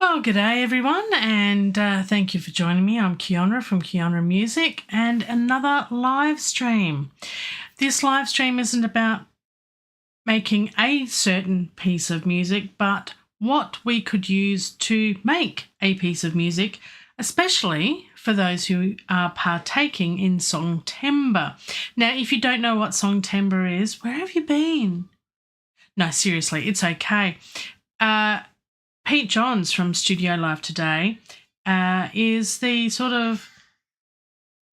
Well, g'day everyone, and thank you for joining me. I'm Keeonra from Keeonra Music, and another live stream. This live stream isn't about making a certain piece of music, but what we could use to make a piece of music, especially for those who are partaking in Songtember. Now, if you don't know what Songtember is, where have you been? No, seriously, it's okay. Pete Johns from Studio Live Today is the sort of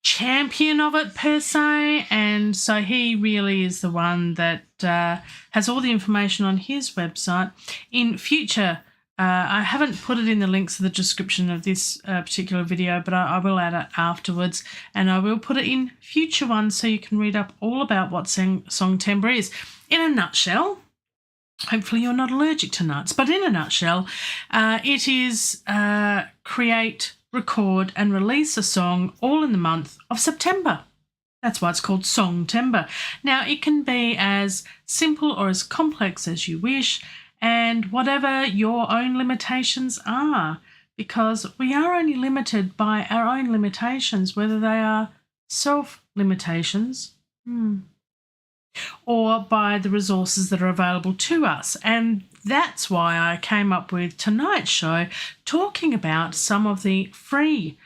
champion of it per se, and so he really is the one that has all the information on his website. In future, I haven't put it in the links of the description of this particular video, but I will add it afterwards, and I will put it in future ones so you can read up all about what Songtember is. In a nutshell, hopefully you're not allergic to nuts, but in a nutshell, it is create, record and release a song all in the month of September. That's why it's called Songtember. Now, it can be as simple or as complex as you wish, and whatever your own limitations are, because we are only limited by our own limitations, whether they are self-limitations, or by the resources that are available to us. And that's why I came up with tonight's show, talking about some of the free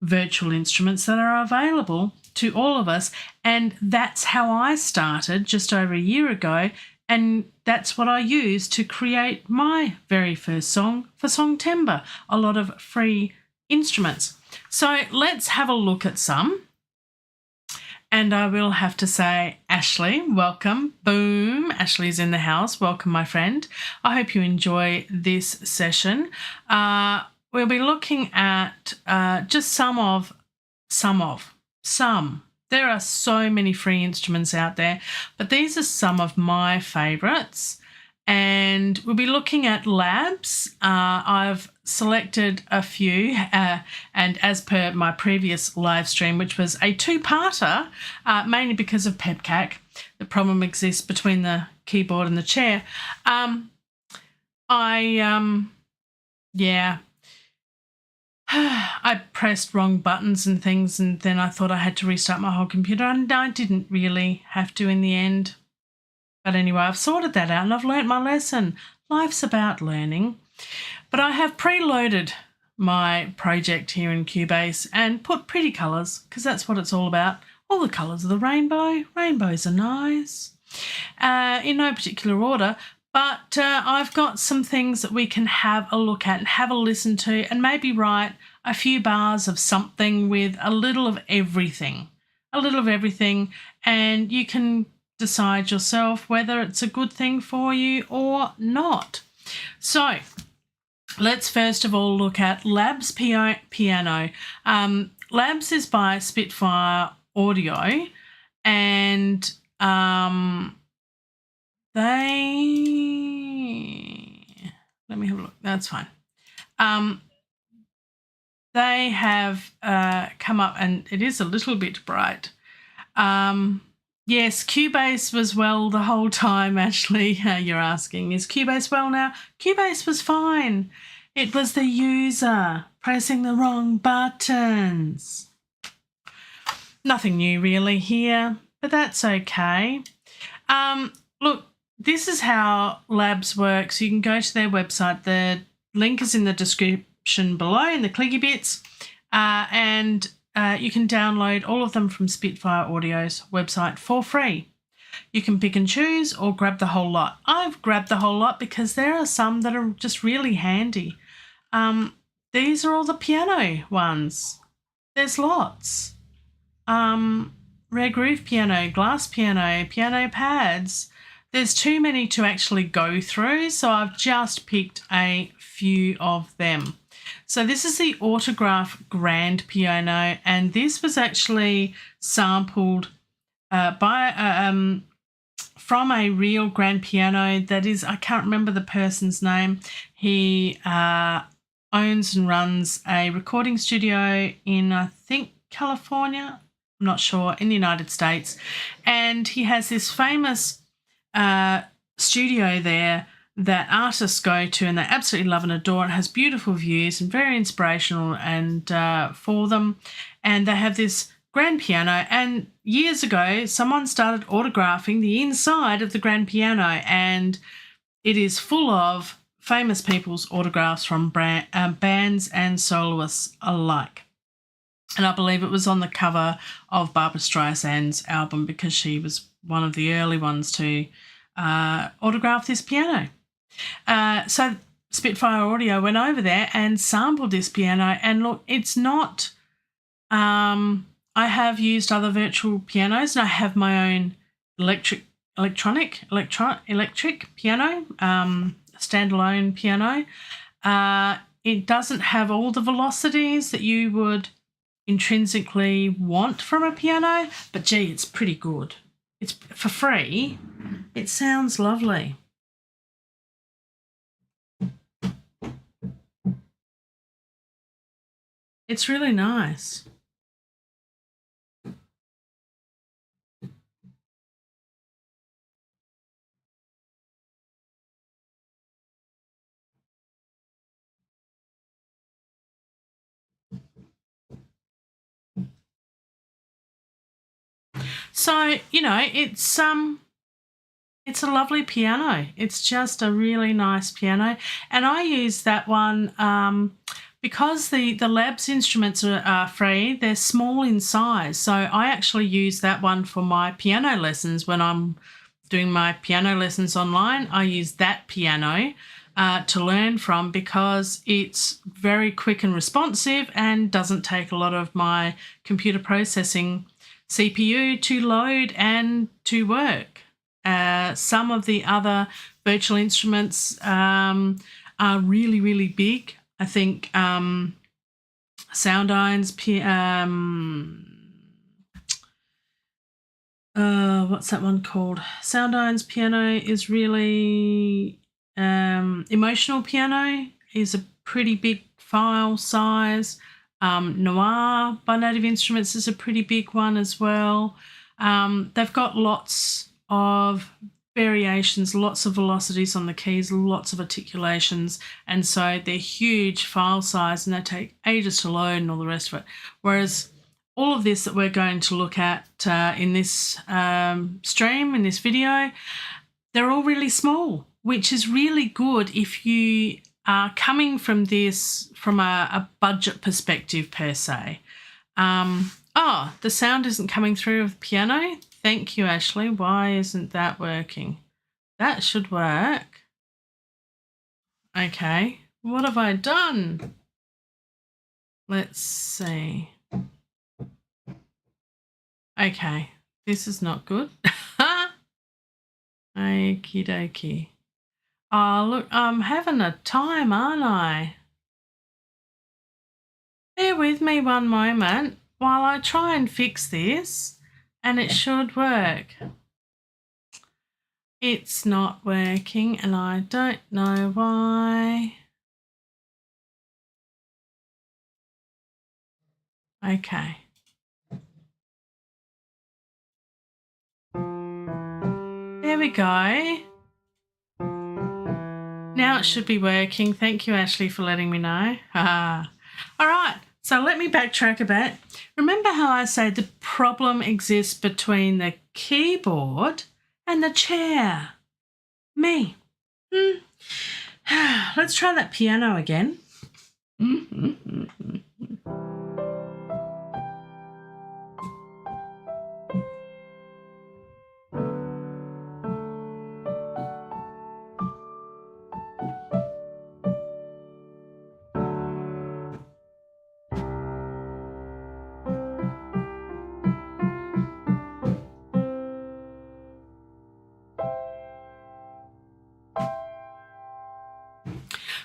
virtual instruments that are available to all of us. And that's how I started just over a year ago, and that's what I used to create my very first song for Songtember, a lot of free instruments. So let's have a look at some. And I will have to say, Ashley, welcome. Boom. Ashley's in the house. Welcome, my friend. I hope you enjoy this session. We'll be looking at just some. There are so many free instruments out there, but these are some of my favourites. And we'll be looking at labs. I've selected a few, and as per my previous live stream, which was a two-parter, mainly because of PEPCAC, the problem exists between the keyboard and the chair. I pressed wrong buttons and things, and then I thought I had to restart my whole computer, and I didn't really have to in the end. But anyway, I've sorted that out and I've learnt my lesson. Life's about learning. But I have preloaded my project here in Cubase and put pretty colours, because that's what it's all about. All the colours of the rainbow. Rainbows are nice. In no particular order, but I've got some things that we can have a look at and have a listen to, and maybe write a few bars of something with a little of everything. A little of everything, and you can decide yourself whether it's a good thing for you or not. So let's first of all look at Labs Piano. Labs is by Spitfire Audio, and let me have a look. That's fine. They have come up, and it is a little bit bright. Yes, Cubase was well the whole time, Ashley. You're asking, is Cubase well now? Cubase was fine. It was the user pressing the wrong buttons. Nothing new really here, but that's okay. Look, this is how Labs works. You can go to their website. The link is in the description below in the clicky bits, and you can download all of them from Spitfire Audio's website for free. You can pick and choose or grab the whole lot. I've grabbed the whole lot because there are some that are just really handy. These are all the piano ones. There's lots. Rare groove piano, glass piano, piano pads. There's too many to actually go through, so I've just picked a few of them. So this is the Autograph Grand Piano, and this was actually sampled by from a real grand piano that is, I can't remember the person's name. He owns and runs a recording studio in, I think, California. I'm not sure, in the United States. And he has this famous studio there that artists go to and they absolutely love and adore. It has beautiful views and very inspirational and for them. And they have this grand piano, and years ago someone started autographing the inside of the grand piano, and it is full of famous people's autographs from bands and soloists alike. And I believe it was on the cover of Barbra Streisand's album because she was one of the early ones to autograph this piano. So Spitfire Audio went over there and sampled this piano, and look, it's not... I have used other virtual pianos, and I have my own electric piano, standalone piano. It doesn't have all the velocities that you would intrinsically want from a piano, but gee, it's pretty good. It's for free. It sounds lovely. It's really nice. So, you know, it's a lovely piano. It's just a really nice piano. And I use that one because the Labs instruments are free. They're small in size. So I actually use that one for my piano lessons. When I'm doing my piano lessons online, I use that piano to learn from because it's very quick and responsive and doesn't take a lot of my computer processing CPU to load and to work. Some of the other virtual instruments are really, really big. I think Soundine's what's that one called? Soundine's piano is really emotional piano is a pretty big file size. Noir by Native Instruments is a pretty big one as well. They've got lots of variations, lots of velocities on the keys, lots of articulations, and so they're huge file size and they take ages to load and all the rest of it. Whereas all of this that we're going to look at in this stream, in this video, they're all really small, which is really good if you are coming from this from a budget perspective per se. Oh, the sound isn't coming through of the piano. Thank you, Ashley. Why isn't that working? That should work. Okay, what have I done? Let's see. Okay, this is not good. Okie dokie. Oh, look, I'm having a time, aren't I? Bear with me one moment while I try and fix this, and it should work. It's not working, and I don't know why. Okay. There we go. Now it should be working. Thank you, Ashley, for letting me know. All right, so let me backtrack a bit. Remember how I said the problem exists between the keyboard and the chair? Me. Let's try that piano again.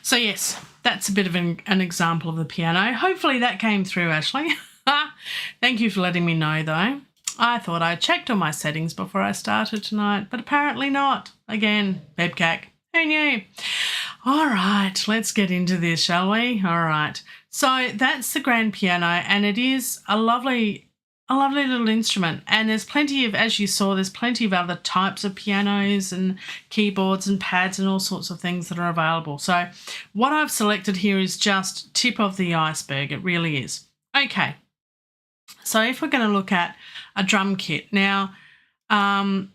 So yes, that's a bit of an example of the piano. Hopefully that came through, Ashley. Thank you for letting me know, though. I thought I checked all my settings before I started tonight, but apparently not. Again, Bebcac. Who knew? All right, let's get into this, shall we? All right. So that's the grand piano, and it is a lovely a lovely little instrument. And there's plenty of, as you saw, there's plenty of other types of pianos and keyboards and pads and all sorts of things that are available. So what I've selected here is just tip of the iceberg. It really is. Okay. So if we're going to look at a drum kit now, in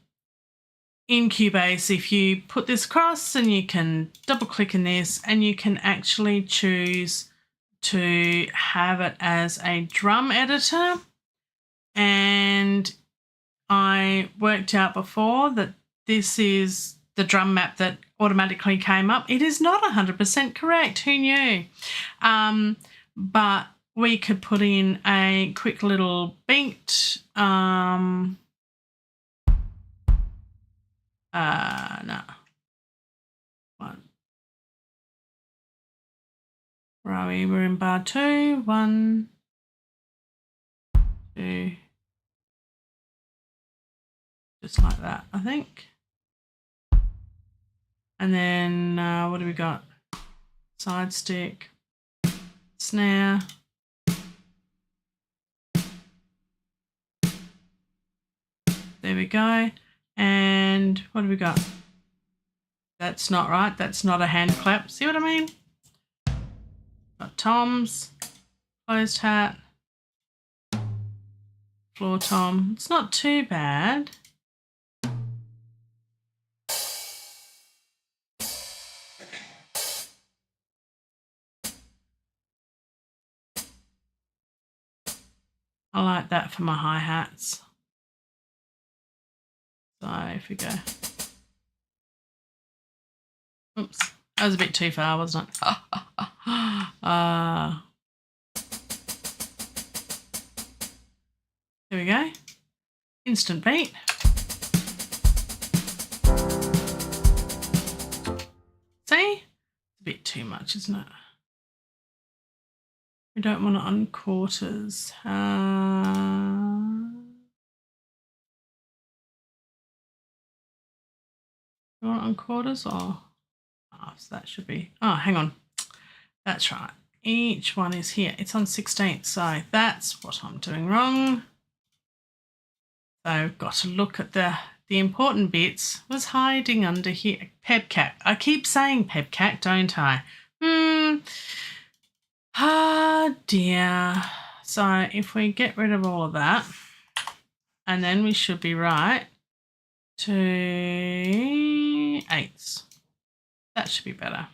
Cubase, if you put this across and you can double click in this and you can actually choose to have it as a drum editor. And I worked out before that this is the drum map that automatically came up. It is not 100% correct. Who knew? But we could put in a quick little beat. No. One. Where are we? We're in bar 2. 1, 2. Just like that, I think. And then what do we got? Side stick, snare. There we go. And what do we got? That's not right. That's not a hand clap. See what I mean? Got toms, closed hat, floor tom. It's not too bad. I like that for my hi-hats. So if we go, oops, that was a bit too far, wasn't it? There we go. Instant beat. See? It's a bit too much, isn't it? We don't want it on quarters. You want it on quarters or halves? That should be. Oh, hang on. That's right. Each one is here. It's on 16th, so that's what I'm doing wrong. So I've got to look at the important bits. Was hiding under here. Pebcat. I keep saying pebcat, don't I? Ah, dear. So if we get rid of all of that, and then we should be right to 8ths. That should be better.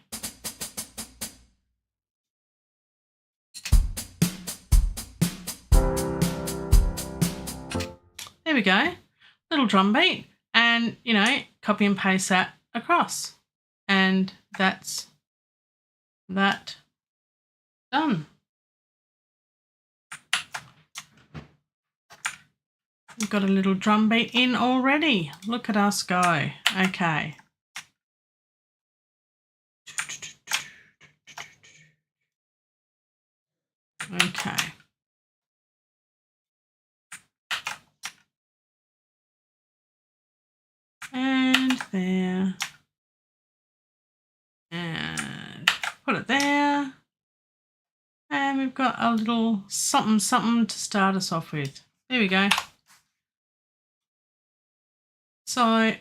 There we go. Little drum beat. And, you know, copy and paste that across. And that's that done. We've got a little drum beat in already. Look at us go. Okay. Okay. And there. And put it there. And we've got a little something to start us off with. There we go. So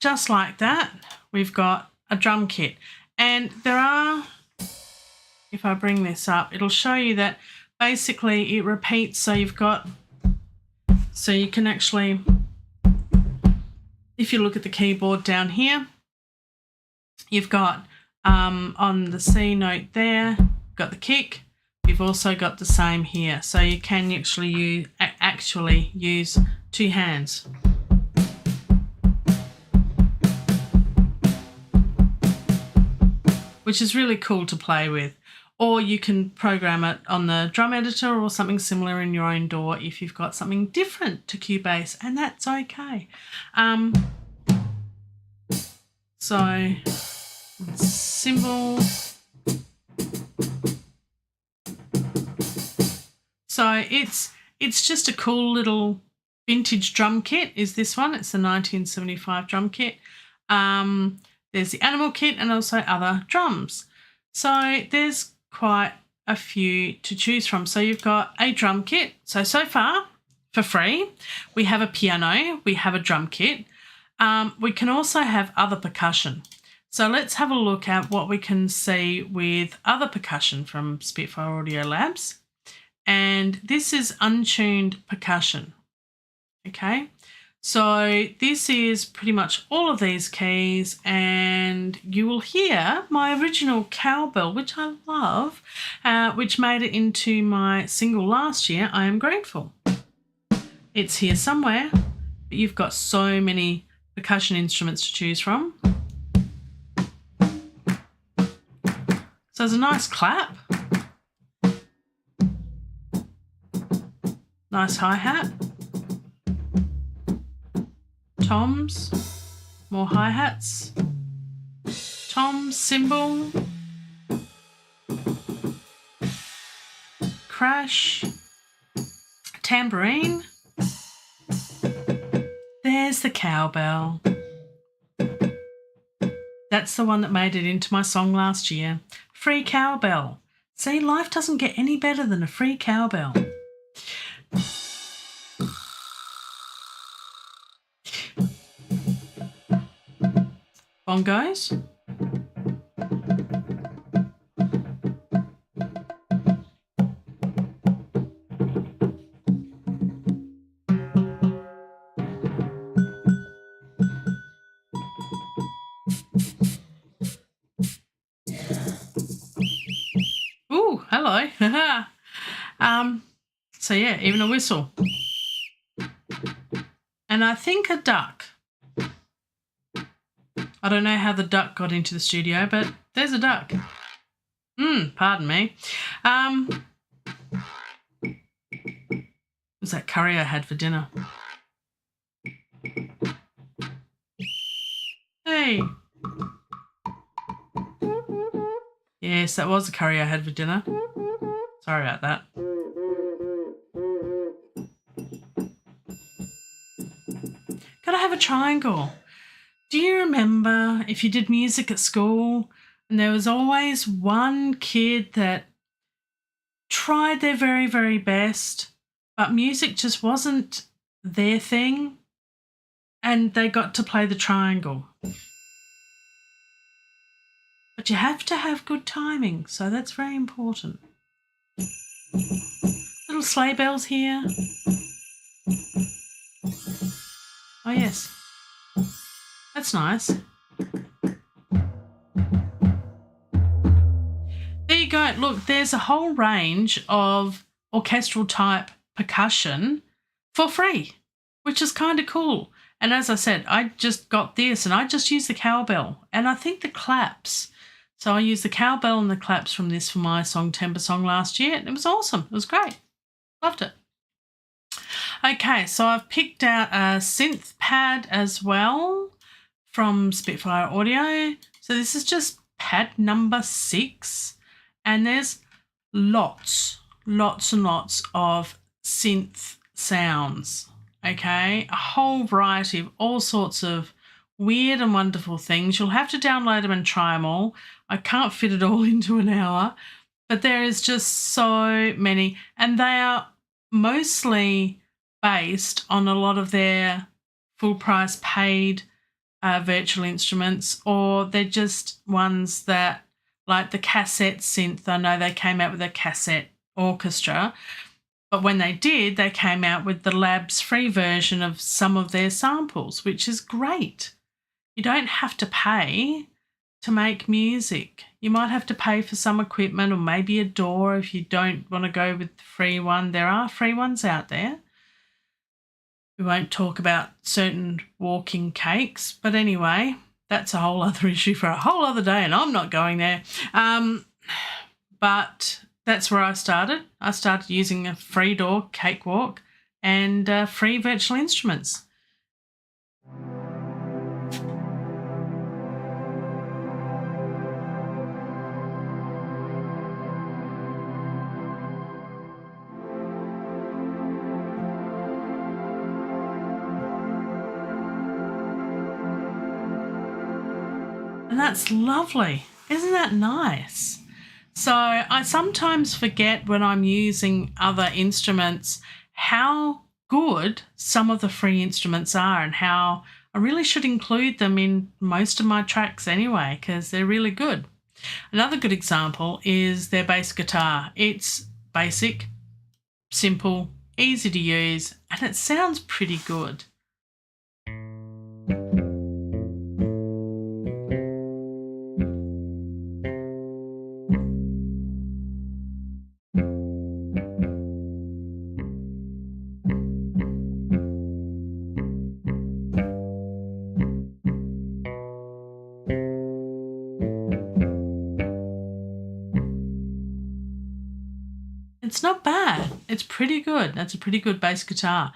just like that, we've got a drum kit. And there are, if I bring this up, it'll show you that basically it repeats. So you've got, so you can actually, if you look at the keyboard down here, you've got on the C note there, got the kick. You've also got the same here. So you can actually use two hands. Which is really cool to play with. Or you can program it on the drum editor or something similar in your own DAW if you've got something different to Cubase, and that's okay. So cymbals. So it's just a cool little vintage drum kit is this one. It's the 1975 drum kit. There's the animal kit and also other drums. So there's quite a few to choose from. So you've got a drum kit. So far, for free, we have a piano, we have a drum kit. We can also have other percussion. So let's have a look at what we can see with other percussion from Spitfire Audio Labs. And this is untuned percussion. Okay, so this is pretty much all of these keys, and you will hear my original Cowbell, which I love, which made it into my single last year, I Am Grateful. It's here somewhere, but you've got so many percussion instruments to choose from. So there's a nice clap. Nice hi-hat. Toms, more hi-hats. Toms, cymbal. Crash. Tambourine. There's the cowbell. That's the one that made it into my song last year. Free cowbell. See, life doesn't get any better than a free cowbell. Bongos. Ooh, hello. So yeah, even a whistle. And I think a duck. I don't know how the duck got into the studio, but there's a duck. Pardon me. It was that curry I had for dinner. Hey. Yes, that was the curry I had for dinner. Sorry about that. Gotta have a triangle. Do you remember if you did music at school and there was always one kid that tried their very, very best, but music just wasn't their thing, and they got to play the triangle? But you have to have good timing, so that's very important. Little sleigh bells here. Oh, yes. That's nice. There you go. Look, there's a whole range of orchestral type percussion for free, which is kind of cool. And as I said, I just got this and I just used the cowbell and I think the claps. So I used the cowbell and the claps from this for my Songtember song last year, and it was awesome. It was great. Loved it. Okay, so I've picked out a synth pad as well from Spitfire Audio. So this is just pad number 6, and there's lots and lots of synth sounds. Okay, a whole variety of all sorts of weird and wonderful things. You'll have to download them and try them all. I can't fit it all into an hour, but there is just so many, and they are mostly based on a lot of their full price paid virtual instruments, or they're just ones that, like the cassette synth, I know they came out with a cassette orchestra, but when they did, they came out with the Labs free version of some of their samples, which is great. You don't have to pay to make music. You might have to pay for some equipment or maybe a door if you don't want to go with the free one. There are free ones out there. We won't talk about certain walking cakes, but anyway, that's a whole other issue for a whole other day, and I'm not going there. But that's where I started. I started using a free door, cakewalk, and free virtual instruments. And that's lovely. Isn't that nice? So I sometimes forget when I'm using other instruments how good some of the free instruments are and how I really should include them in most of my tracks anyway, because they're really good. Another good example is their bass guitar. It's basic, simple, easy to use, and it sounds pretty good. It's not bad. It's pretty good. That's a pretty good bass guitar.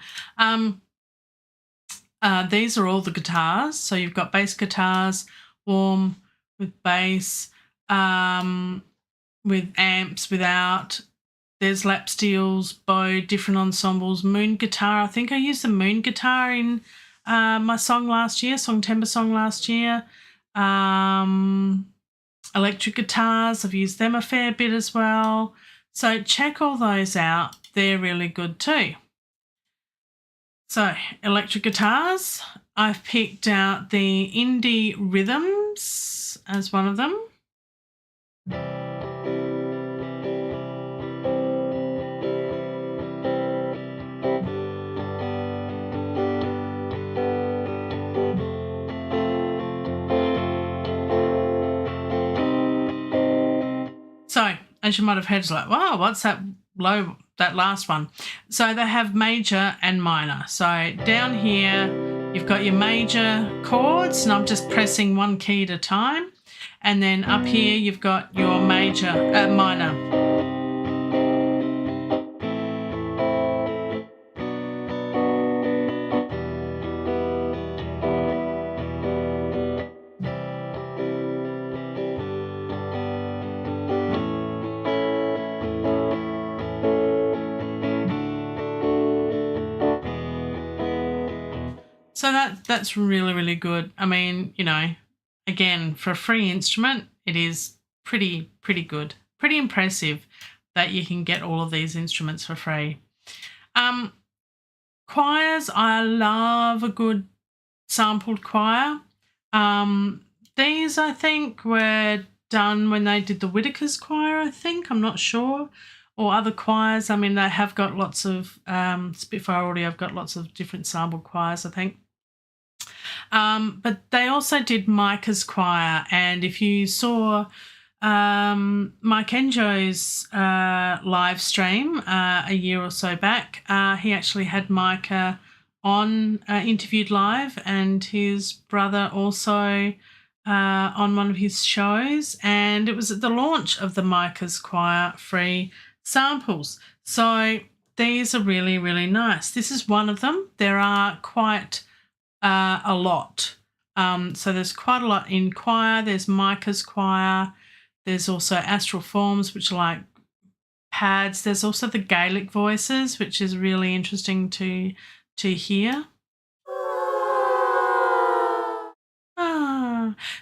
These are all the guitars. So you've got bass guitars, warm, with bass, with amps, without. There's lap steels, bow, different ensembles, moon guitar. I think I used the moon guitar in my song last year, Songtember song last year. Electric guitars, I've used them a fair bit as well. So check all those out. They're really good too. So electric guitars, I've picked out the Indie Rhythms as one of them. So, as you might have heard, it's like, wow, what's that low, that last one? So they have major and minor. So down here, you've got your major chords, and I'm just pressing one key at a time. And then up here, you've got your minor. So that's really, really good. I mean, you know, again, for a free instrument, it is pretty good. Pretty impressive that you can get all of these instruments for free. Choirs, I love a good sampled choir. These, I think, were done when they did the Whitaker's choir, I think. I'm not sure. Or other choirs. I mean, they have got lots of, Spitfire Audio have got lots of different sampled choirs, I think. But they also did Micah's choir, and if you saw Mike Enjo's live stream a year or so back, he actually had Micah on interviewed live, and his brother also on one of his shows, and it was at the launch of the Micah's choir free samples. So these are really, really nice. This is one of them. There are quite a lot. So there's quite a lot in choir. There's Micah's choir. There's also Astral Forms, which are like pads. There's also the Gaelic voices, which is really interesting to hear.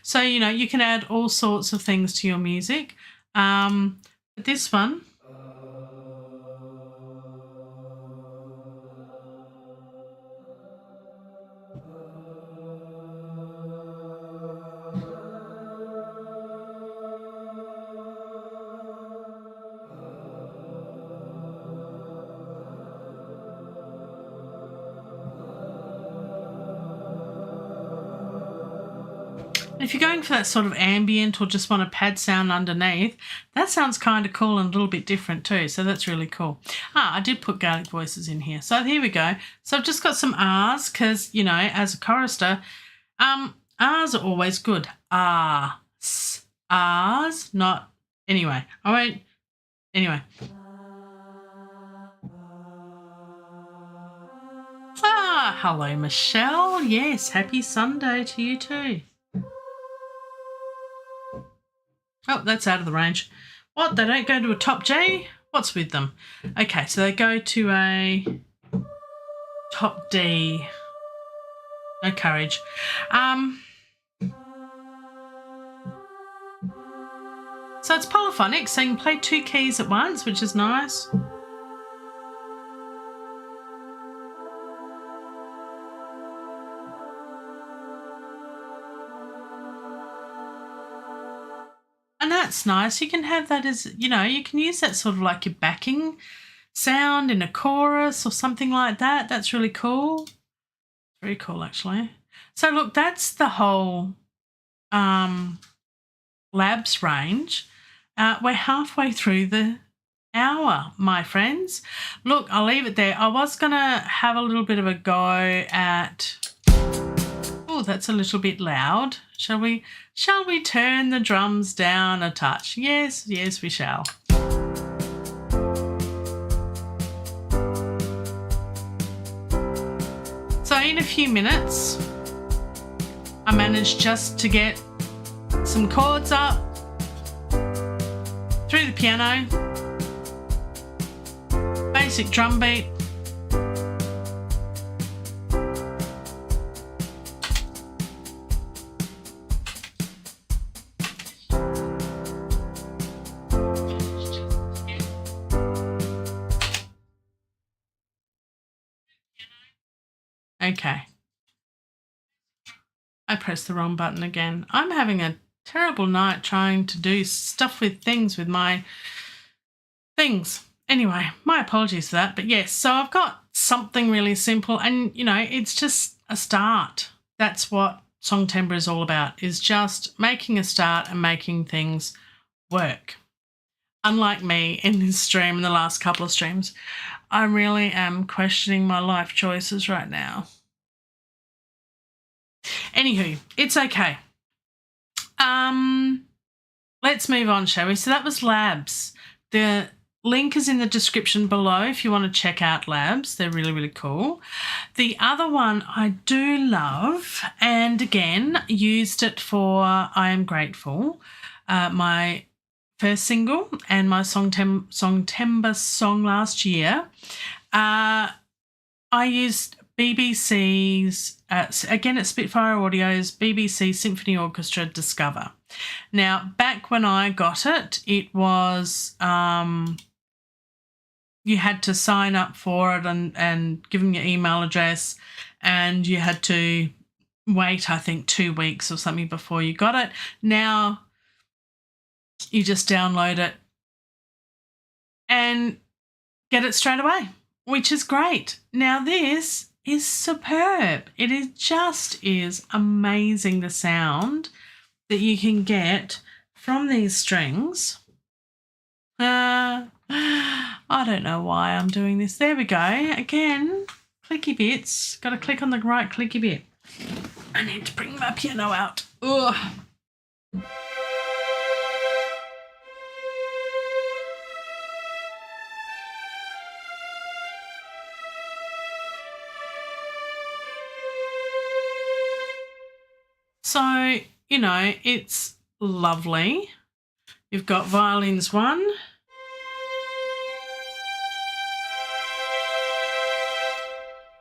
So, you know, you can add all sorts of things to your music. But this one, if you're going for that sort of ambient or just want a pad sound underneath, that sounds kind of cool and a little bit different too. So that's really cool. I did put Gaelic voices in here. So here we go. So I've just got some R's because, you know, as a chorister, R's are always good. R's, not, anyway. I won't, anyway. Hello, Michelle. Yes, happy Sunday to you too. Oh, that's out of the range. What? They don't go to a top G? What's with them? Okay, so they go to a top D. No courage. So it's polyphonic, so you can play 2 keys at once, which is nice. And that's nice. You can have that as, you know, you can use that sort of like your backing sound in a chorus or something like that. That's really cool. Very cool, actually. So look, that's the whole labs range. We're halfway through the hour, my friends. Look, I'll leave it there. I was going to have a little bit of a go at... Oh, that's a little bit loud. Shall we turn the drums down a touch? Yes, we shall. So in a few minutes, I managed just to get some chords up through the piano, basic drum beat. Okay. I pressed the wrong button again. I'm having a terrible night trying to do stuff with things with my things. Anyway, my apologies for that. But yes, so I've got something really simple and, you know, it's just a start. That's what Songtember is all about, is just making a start and making things work. Unlike me in this stream and the last couple of streams, I really am questioning my life choices right now. Anywho, it's okay. Let's move on, shall we? So that was Labs. The link is in the description below if you want to check out Labs. They're really, really cool. The other one I do love, and again, used it for I Am Grateful, my first single and my Songtember song last year. I used BBC's, again at Spitfire Audio's BBC Symphony Orchestra Discover. Now, back when I got it, it was, you had to sign up for it and give them your email address, and you had to wait, I think, 2 weeks or something before you got it. Now, you just download it and get it straight away, which is great. Now, this is superb. It is amazing, the sound that you can get from these strings. I don't know why I'm doing this. There we go. Again, clicky bits. Got to click on the right clicky bit. I need to bring my piano out. Ugh. So, you know, it's lovely. You've got violins 1,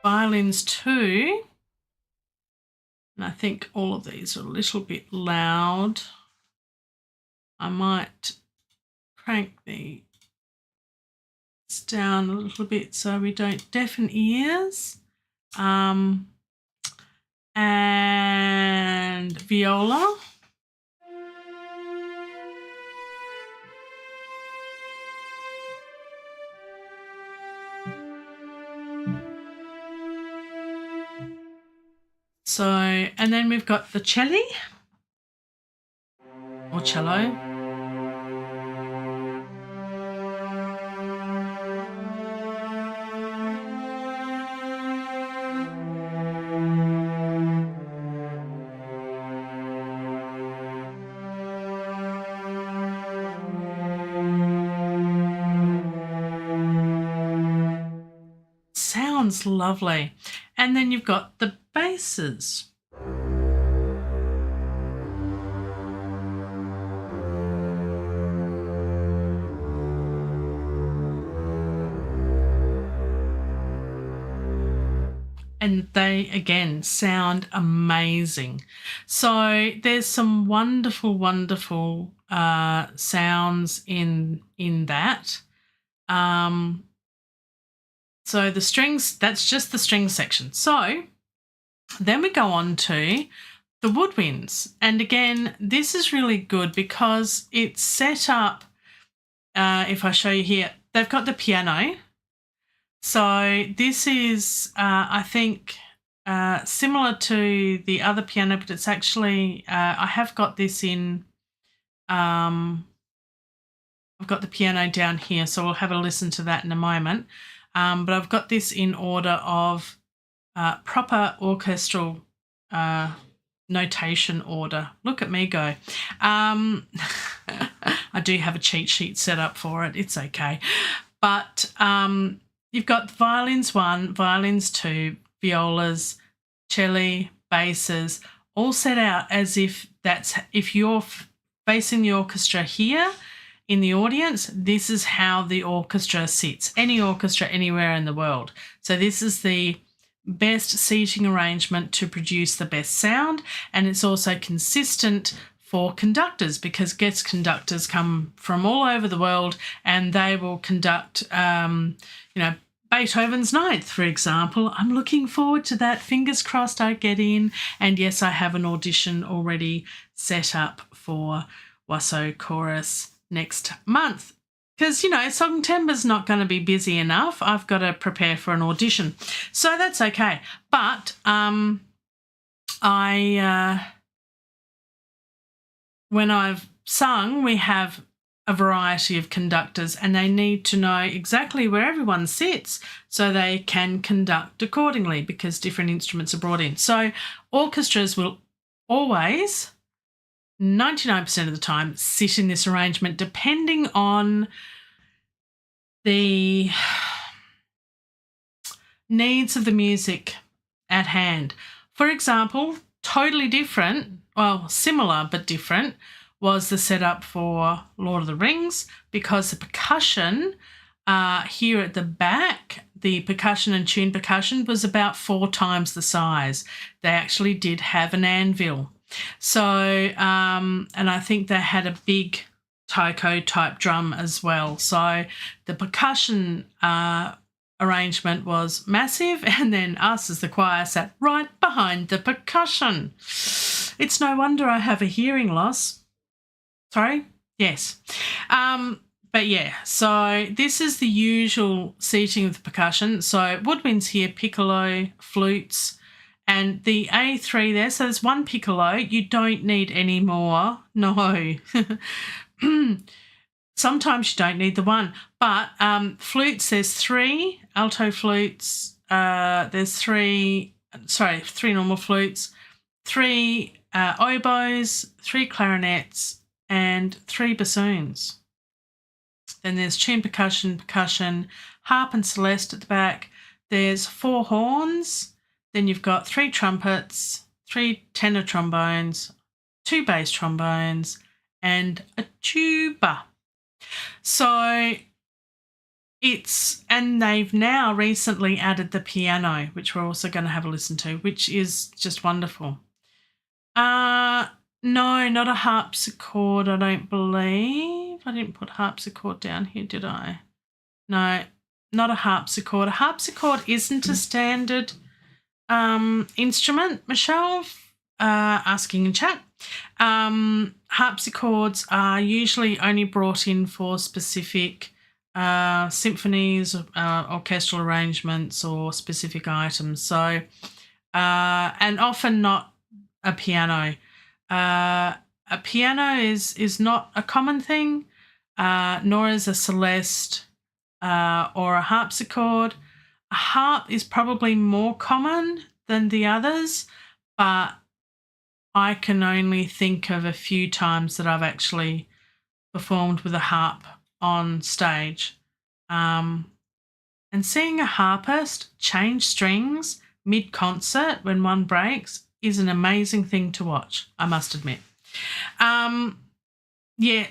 violins 2, and I think all of these are a little bit loud. I might crank these down a little bit so we don't deafen ears. And viola. So, and then we've got the cello or cello. Sounds lovely. And then you've got the basses. And they, again, sound amazing. So there's some wonderful, wonderful sounds in that. So the strings, that's just the string section. So then we go on to the woodwinds. And again, this is really good because it's set up, if I show you here, they've got the piano. So this is, I think, similar to the other piano, but it's actually, I have got this in, I've got the piano down here, so we'll have a listen to that in a moment. But I've got this in order of proper orchestral notation order. Look at me go. I do have a cheat sheet set up for it. It's okay. But you've got violins 1, violins 2, violas, cello, basses, all set out as if you're facing the orchestra here in the audience, this is how the orchestra sits, any orchestra anywhere in the world. So this is the best seating arrangement to produce the best sound, and it's also consistent for conductors because guest conductors come from all over the world and they will conduct, Beethoven's Ninth, for example. I'm looking forward to that. Fingers crossed I get in. And yes, I have an audition already set up for Wasso Chorus next month because, Songtember's not going to be busy enough. I've got to prepare for an audition. So that's okay. But when I've sung, we have a variety of conductors and they need to know exactly where everyone sits so they can conduct accordingly because different instruments are brought in. So orchestras will always, 99% of the time, sit in this arrangement depending on the needs of the music at hand. For example, totally different, well, similar but different, was the setup for Lord of the Rings because the percussion here at the back, the percussion and tuned percussion was about 4 times the size. They actually did have an anvil. So, and I think they had a big taiko type drum as well. So the percussion arrangement was massive, and then us as the choir sat right behind the percussion. It's no wonder I have a hearing loss. Sorry? Yes. But yeah, so this is the usual seating of the percussion. So woodwinds here, piccolo, flutes, and the A3 there. So there's 1 piccolo. You don't need any more. No. Sometimes you don't need the 1. But flutes, there's 3 alto flutes. There's 3 normal flutes, 3 oboes, 3 clarinets, and 3 bassoons. Then there's tuned percussion, harp and celeste at the back. There's 4 horns. Then you've got 3 trumpets, 3 tenor trombones, 2 bass trombones, and a tuba. So and they've now recently added the piano, which we're also going to have a listen to, which is just wonderful. No, not a harpsichord, I don't believe. I didn't put harpsichord down here, did I? No, not a harpsichord. A harpsichord isn't a standard instrument, Michelle, asking in chat. Harpsichords are usually only brought in for specific symphonies, orchestral arrangements or specific items. So, and often not a piano. A piano is not a common thing, nor is a celeste or a harpsichord. A harp is probably more common than the others, but I can only think of a few times that I've actually performed with a harp on stage. And seeing a harpist change strings mid-concert when one breaks is an amazing thing to watch, I must admit. Yeah,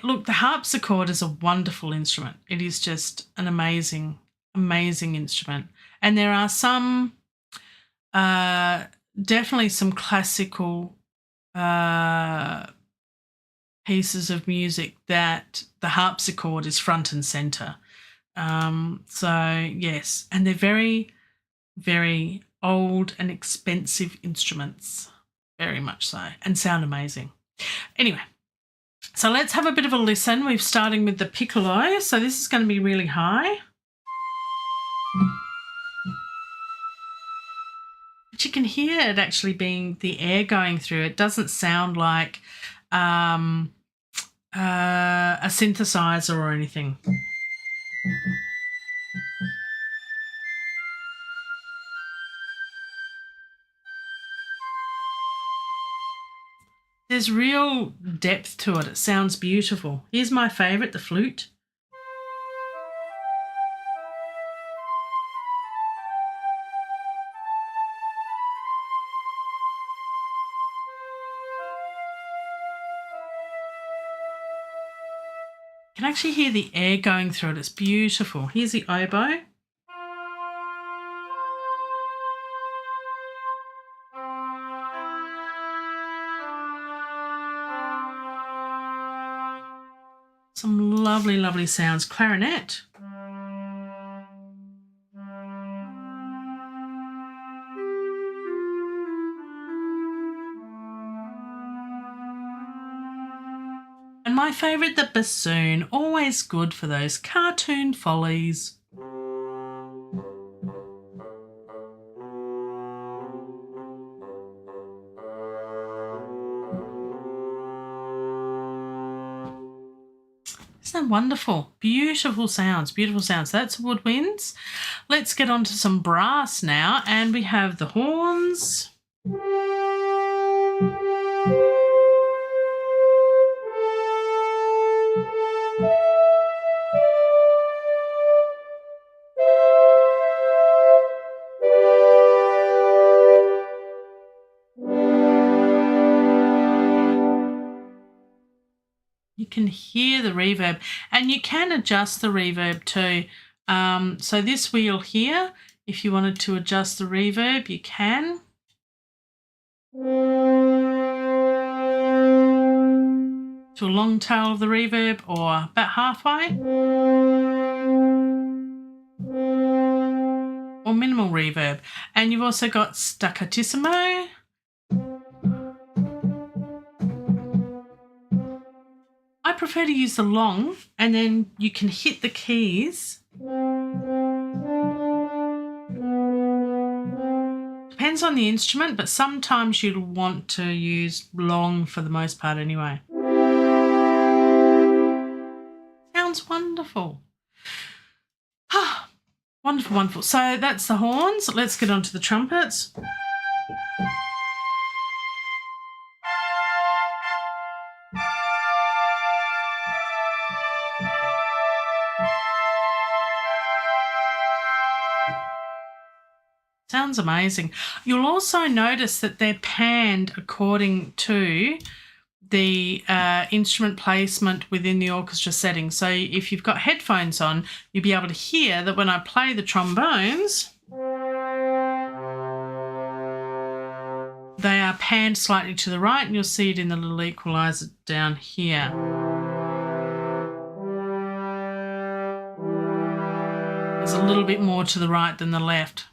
look, the harpsichord is a wonderful instrument. It is just an amazing, amazing instrument. And there are some, definitely some classical pieces of music that the harpsichord is front and centre. So, yes, and they're very, very old and expensive instruments, very much so, and sound amazing. Anyway, so let's have a bit of a listen. We're starting with the piccolo, so this is going to be really high. But you can hear it actually being the air going through. It doesn't sound like a synthesizer or anything. There's real depth to it. It sounds beautiful. Here's my favourite, the flute. You can actually hear the air going through it. It's beautiful. Here's the oboe. Some lovely, lovely sounds. Clarinet. And my favourite, the bassoon. Always good for those cartoon follies. Isn't that wonderful? Beautiful sounds, beautiful sounds. That's woodwinds. Let's get on to some brass now, and we have the horns. You can hear the reverb, and you can adjust the reverb too. So this wheel here, if you wanted to adjust the reverb, you can. To a long tail of the reverb or about halfway. Or minimal reverb. And you've also got staccatissimo. I prefer to use the long, and then you can hit the keys. Depends on the instrument, but sometimes you'll want to use long for the most part anyway. Sounds wonderful. Ah, wonderful, wonderful. So that's the horns. Let's get on to the trumpets. Sounds amazing. You'll also notice that they're panned according to the instrument placement within the orchestra setting. So if you've got headphones on, you'll be able to hear that when I play the trombones, they are panned slightly to the right, and you'll see it in the little equalizer down here. There's a little bit more to the right than the left.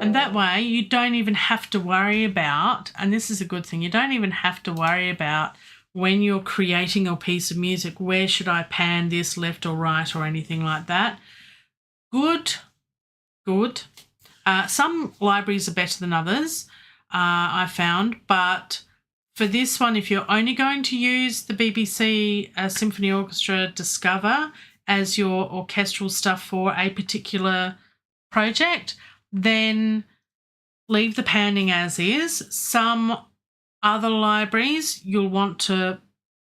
And that way you don't even have to worry about, and this is a good thing, you don't even have to worry about when you're creating a piece of music, where should I pan this left or right or anything like that. Good. Some libraries are better than others, I found, but for this one, if you're only going to use the BBC Symphony Orchestra Discover as your orchestral stuff for a particular project, then leave the panning as is. Some other libraries, you'll want to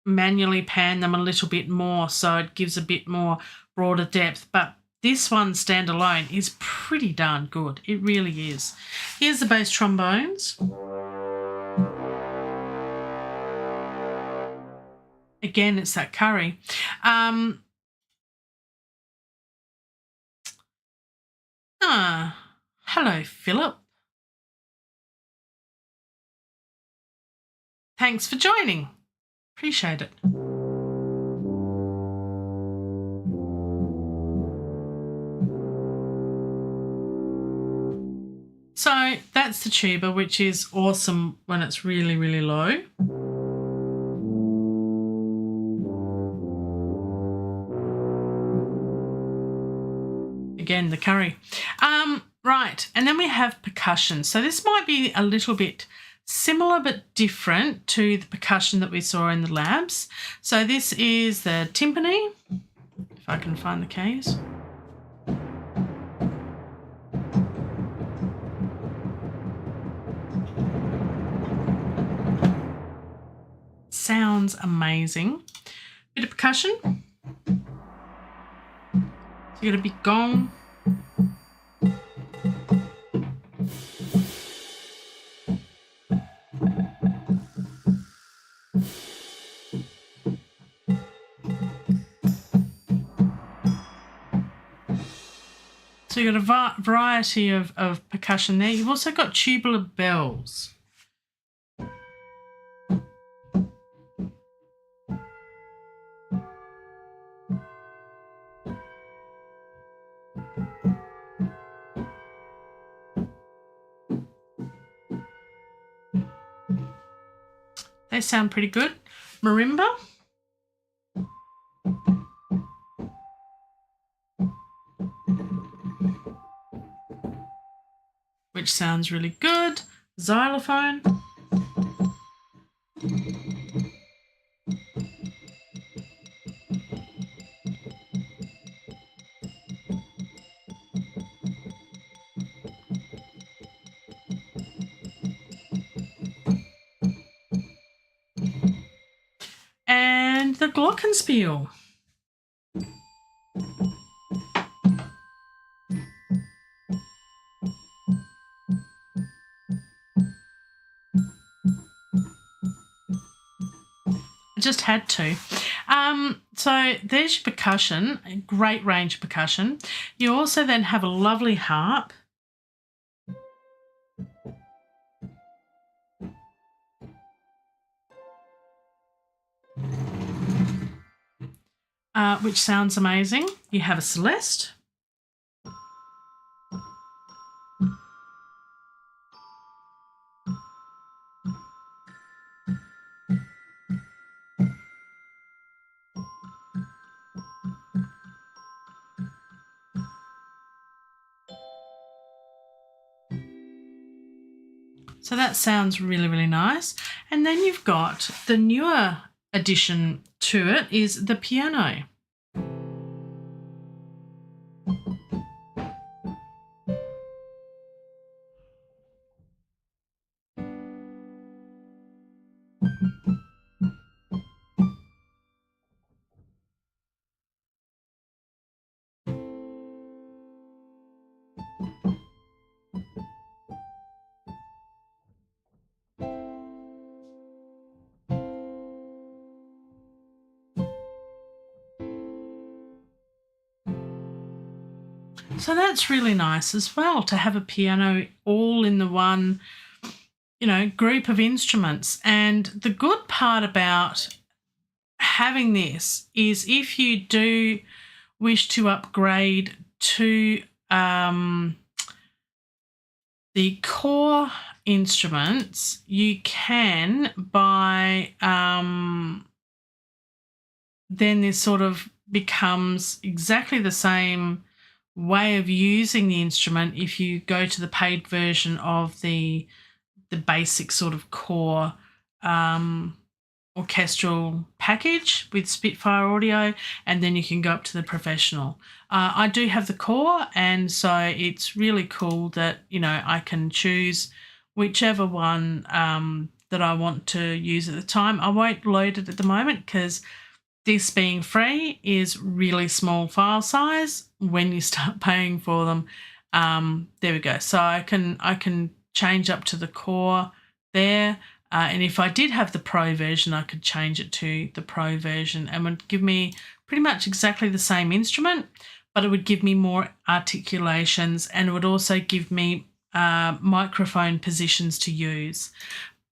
manually pan them a little bit more, so it gives a bit more broader depth. But this one standalone is pretty darn good. It really is. Here's the bass trombones. Again, it's that curry. Hello, Philip. Thanks for joining. Appreciate it. So that's the tuba, which is awesome when it's really, really low. Again, the curry. Right, and then we have percussion. So this might be a little bit similar but different to the percussion that we saw in the labs. So this is the timpani, if I can find the keys. Sounds amazing. Bit of percussion. So you got a big gong. So you've got a variety of percussion there. You've also got tubular bells. They sound pretty good. Marimba. Which sounds really good. Xylophone. And the glockenspiel. Just had to. So there's your percussion, a great range of percussion. You also then have a lovely harp. Which sounds amazing. You have a celeste. So that sounds really, really nice. And then you've got the newer addition to it is the piano. So that's really nice as well, to have a piano all in the one, group of instruments. And the good part about having this is if you do wish to upgrade to the core instruments, you can by then this sort of becomes exactly the same way of using the instrument if you go to the paid version of the basic sort of core orchestral package with Spitfire audio, and then you can go up to the professional. I do have the core, and so it's really cool that I can choose whichever one that I want to use at the time. I won't load it at the moment because this being free is really small file size. When you start paying for them, there we go. So I can change up to the core there, and if I did have the pro version, I could change it to the pro version, and would give me pretty much exactly the same instrument, but it would give me more articulations, and it would also give me microphone positions to use.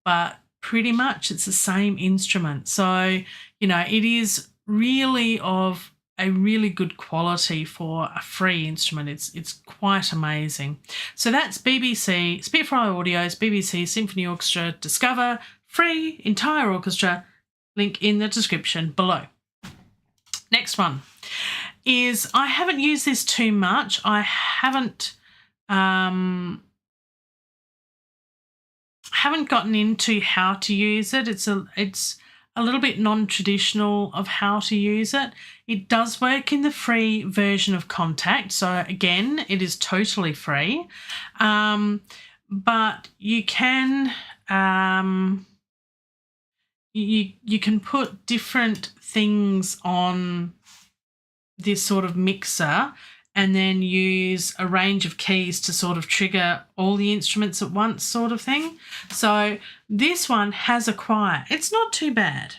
But pretty much it's the same instrument. So, you know, it is really of a really good quality for a free instrument. It's quite amazing. So that's BBC, Spitfire Audio's BBC Symphony Orchestra Discover, free, entire orchestra, link in the description below. Next one is, I haven't used this too much. I haven't gotten into how to use it. It's a little bit non-traditional of how to use it. It does work in the free version of Contact. So again, it is totally free. But you can you can put different things on this sort of mixer and then use a range of keys to sort of trigger all the instruments at once, sort of thing. So this one has a choir. It's not too bad.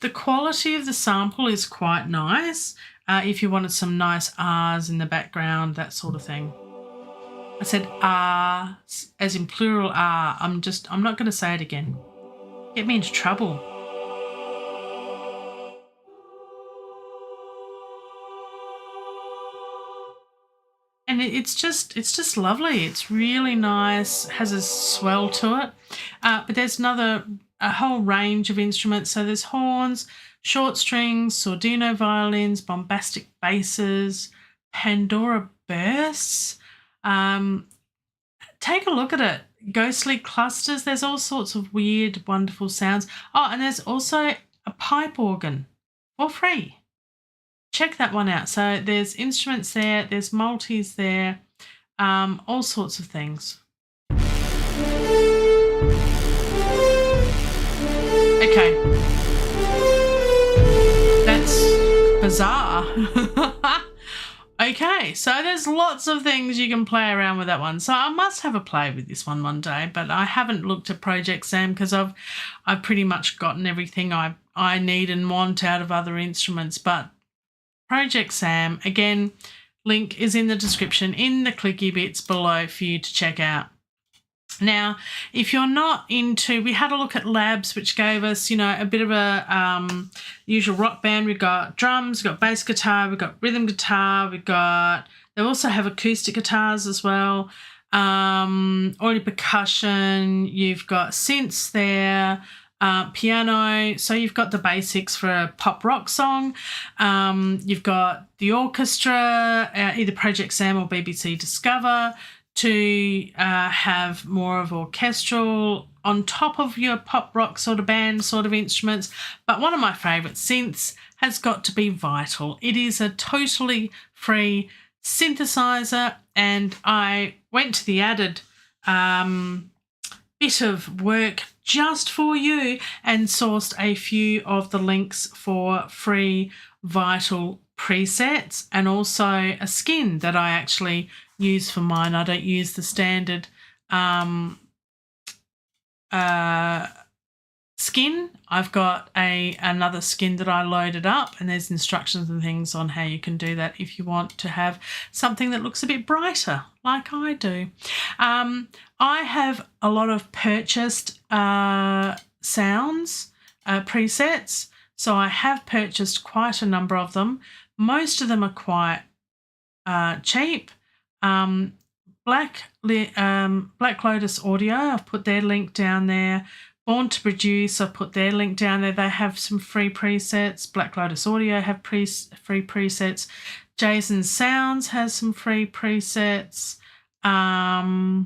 The quality of the sample is quite nice. If you wanted some nice R's in the background, that sort of thing. I said R, as in plural R. I'm not going to say it again. Get me into trouble. And it's just lovely. It's really nice, has a swell to it. But there's a whole range of instruments. So there's horns, short strings, sordino violins, bombastic basses, Pandora bursts. Take a look at it. Ghostly clusters. There's all sorts of weird, wonderful sounds. Oh, and there's also a pipe organ for free. Check that one out. So there's instruments there, there's multis there, all sorts of things. Okay. That's bizarre. Okay, so there's lots of things you can play around with that one. So I must have a play with this one day, but I haven't looked at Project Sam because I've pretty much gotten everything I need and want out of other instruments. But Project Sam, again, link is in the description, in the clicky bits below for you to check out. Now, if you're not into, we had a look at Labs, which gave us, you know, a bit of a usual rock band. We've got drums, we've got bass guitar, we've got rhythm guitar, they also have acoustic guitars as well, audio percussion, you've got synths there, piano. So you've got the basics for a pop rock song. You've got the orchestra, either Project Sam or BBC Discover, to have more of orchestral on top of your pop rock sort of band sort of instruments. But one of my favourite synths has got to be Vital. It is a totally free synthesizer, and I went to the added bit of work just for you and sourced a few of the links for free Vital presets, and also a skin that I actually use for mine. I don't use the standard skin. I've got another skin that I loaded up, and there's instructions and things on how you can do that if you want to have something that looks a bit brighter like I do. I have a lot of purchased sounds presets, so I have purchased quite a number of them. Most of them are quite cheap. Black Lotus Audio, I've put their link down there. Born to Produce, I've put their link down there. They have some free presets. Black Lotus Audio have free presets. Jazen Sounds has some free presets. I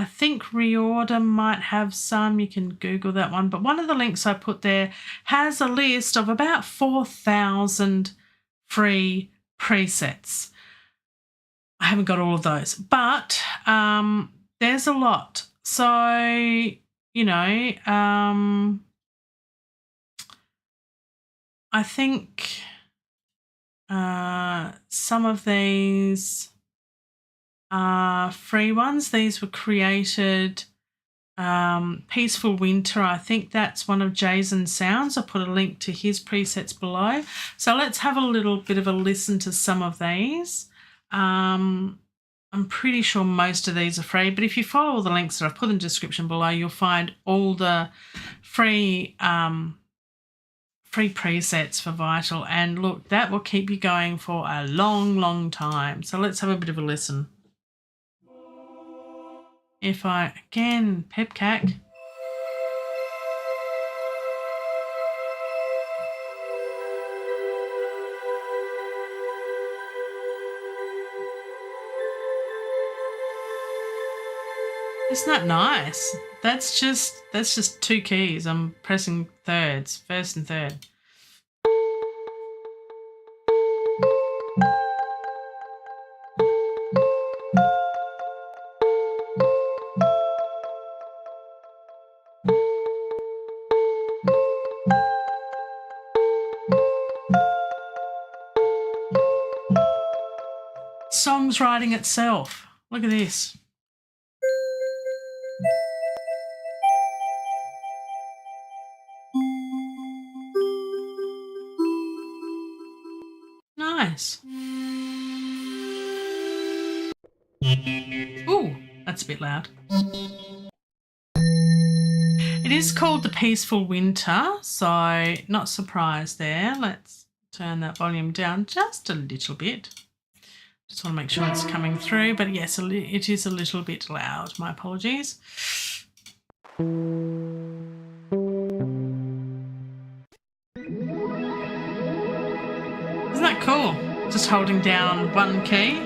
think Reorder might have some. You can Google that one. But one of the links I put there has a list of about 4,000 free presets. I haven't got all of those, but there's a lot. So, you know, I think some of these are free ones. These were created. Peaceful Winter, I think that's one of Jazen Sounds. I'll put a link to his presets below. So let's have a little bit of a listen to some of these. I'm pretty sure most of these are free, but if you follow all the links that I've put in the description below, you'll find all the free presets for Vital. And look, that will keep you going for a long, long time. So let's have a bit of a listen. If I, again, pepcac. Isn't that nice? That's just 2 keys. I'm pressing thirds, first and third. Song's writing itself. Look at this. Nice. Ooh, that's a bit loud. It is called The Peaceful Winter, so not surprised there. Let's turn that volume down just a little bit. Just want to make sure it's coming through, but yes, it is a little bit loud. My apologies. Isn't that cool? Just holding down one key.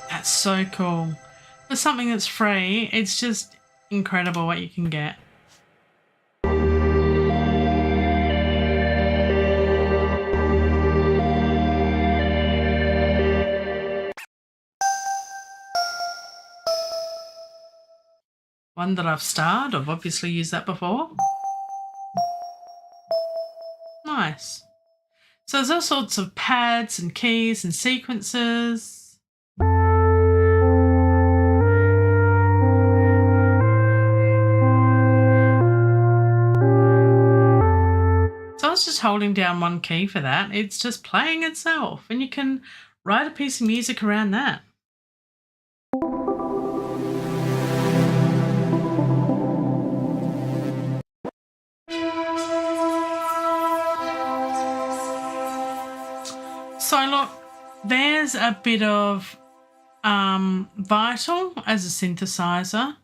That's so cool. For something that's free, it's just incredible what you can get. One that I've starred, I've obviously used that before. Nice. So there's all sorts of pads and keys and sequences. So I was just holding down one key for that. It's just playing itself, and you can write a piece of music around that. So look, there's a bit of Vital as a synthesizer.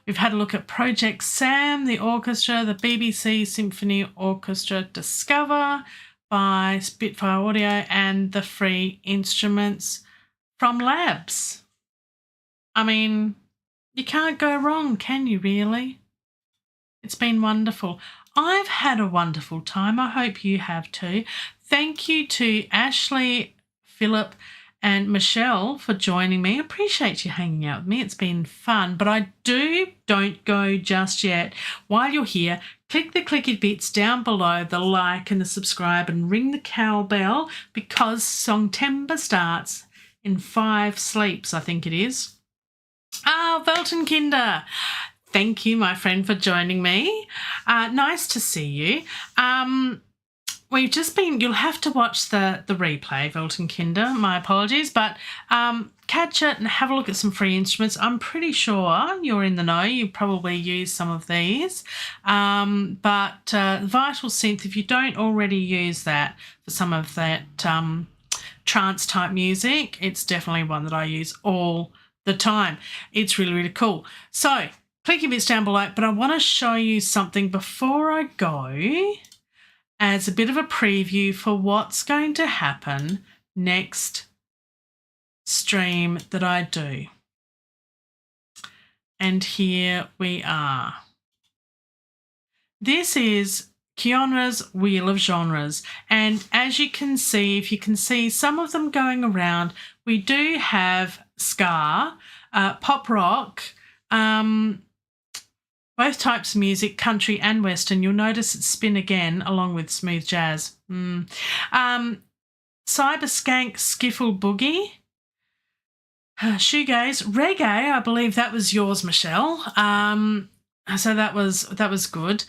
We've had a look at Project Sam, the orchestra, the BBC Symphony Orchestra Discover by Spitfire Audio, and the free instruments from Labs. I mean, you can't go wrong, can you really? It's been wonderful. I've had a wonderful time. I hope you have too. Thank you to Ashley, Philip and Michelle for joining me. I appreciate you hanging out with me. It's been fun, but don't go just yet. While you're here, click the clicky bits down below, the like and the subscribe, and ring the cowbell, because Songtember starts in 5 sleeps, I think it is. Velton Kinder. Thank you, my friend, for joining me. Nice to see you. We've just been, you'll have to watch the replay, Velton Kinder, my apologies, but catch it and have a look at some free instruments. I'm pretty sure you're in the know. You probably use some of these. But Vital Synth, if you don't already use that for some of that trance type music, it's definitely one that I use all the time. It's really, really cool. So click your bits down below, but I want to show you something before I go, as a bit of a preview for what's going to happen next stream that I do. And here we are. This is Keeonra's Wheel of Genres. And as you can see, if you can see some of them going around, we do have ska, pop rock, both types of music, country and western. You'll notice it spin again along with smooth jazz. Cyber Skank Skiffle Boogie. Shoegaze, reggae. I believe that was yours, Michelle. So that was good.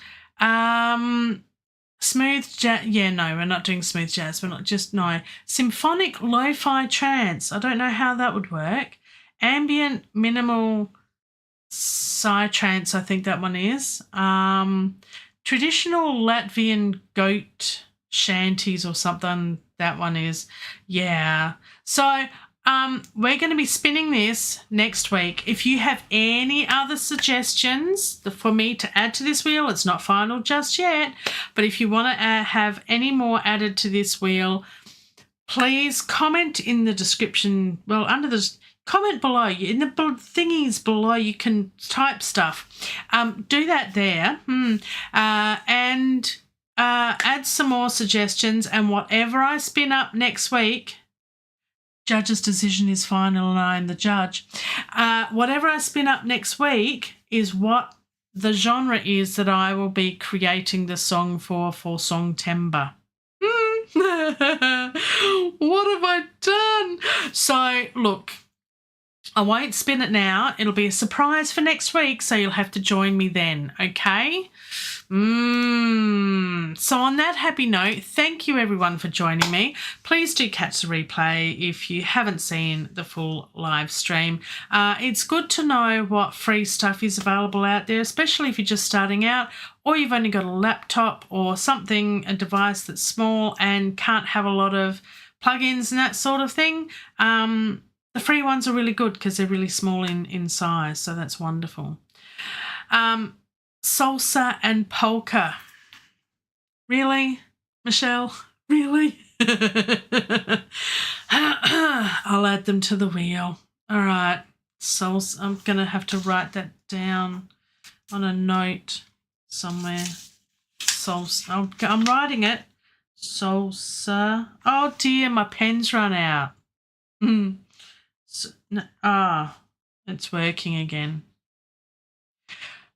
Smooth jazz. Yeah, no, we're not doing smooth jazz. We're not just no. Symphonic lo-fi trance. I don't know how that would work. Ambient minimal psytrance. I think that one is. Traditional Latvian goat shanties or something. That one is. Yeah. So we're going to be spinning this next week. If you have any other suggestions for me to add to this wheel, it's not final just yet, but if you want to have any more added to this wheel, please comment in the description. Well, under the comment below. In the thingies below, you can type stuff. Do that there. And add some more suggestions, and whatever I spin up next week, judge's decision is final and I am the judge. Whatever I spin up next week is what the genre is that I will be creating the song for Songtember. What have I done? So, look, I won't spin it now. It'll be a surprise for next week, so you'll have to join me then, okay? So on that happy note, thank you everyone for joining me. Please do catch the replay if you haven't seen the full live stream. It's good to know what free stuff is available out there, especially if you're just starting out or you've only got a laptop or something, a device that's small and can't have a lot of plugins and that sort of thing. The free ones are really good because they're really small in size, so that's wonderful. Salsa and polka. Really, Michelle? Really? I'll add them to the wheel. All right. Salsa. I'm going to have to write that down on a note somewhere. Salsa. I'm writing it. Salsa. Oh, dear, my pen's run out. It's working again.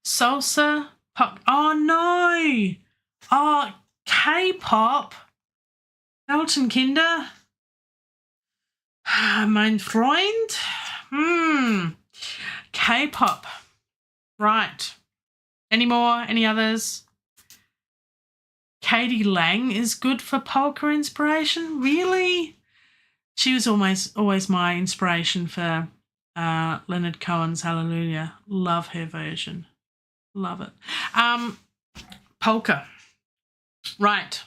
Salsa, pop. Oh, no. Oh, K-pop. Elton Kinder. Mein Freund. K-pop. Right. Any more? Any others? Katie Lang is good for polka inspiration. Really? She was always my inspiration for Leonard Cohen's Hallelujah. Love her version. Love it. Polka. Right.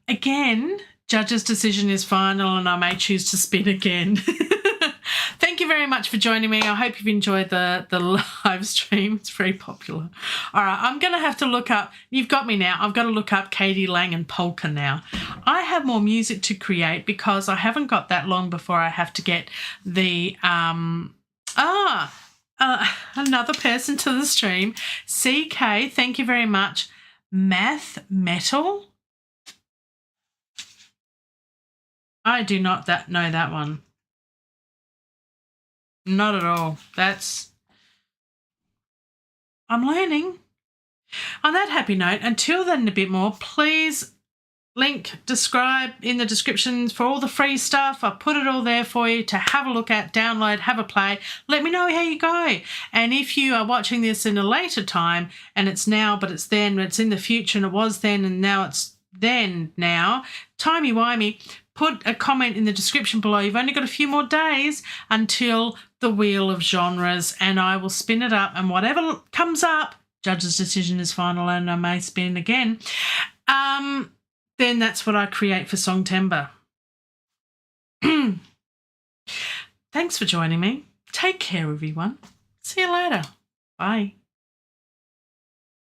Again, judge's decision is final and I may choose to spin again. Thank you very much for joining me. I hope you've enjoyed the live stream. It's very popular. All right, I'm going to have to look up, you've got me now, I've got to look up Katie Lang and polka now. I have more music to create because I haven't got that long before I have to get the, another person to the stream. CK, thank you very much. Math Metal. I do not know that one. Not at all. I'm learning. On that happy note, until then a bit more, please describe in the descriptions for all the free stuff. I put it all there for you to have a look at, download, have a play. Let me know how you go. And if you are watching this in a later time and it's now, but it's then, it's in the future and it was then and now it's then now, timey-wimey, put a comment in the description below. You've only got a few more days until the Wheel of Genres and I will spin it up and whatever comes up, judge's decision is final and I may spin again. Then that's what I create for Songtember. Thanks for joining me. Take care, everyone. See you later. Bye.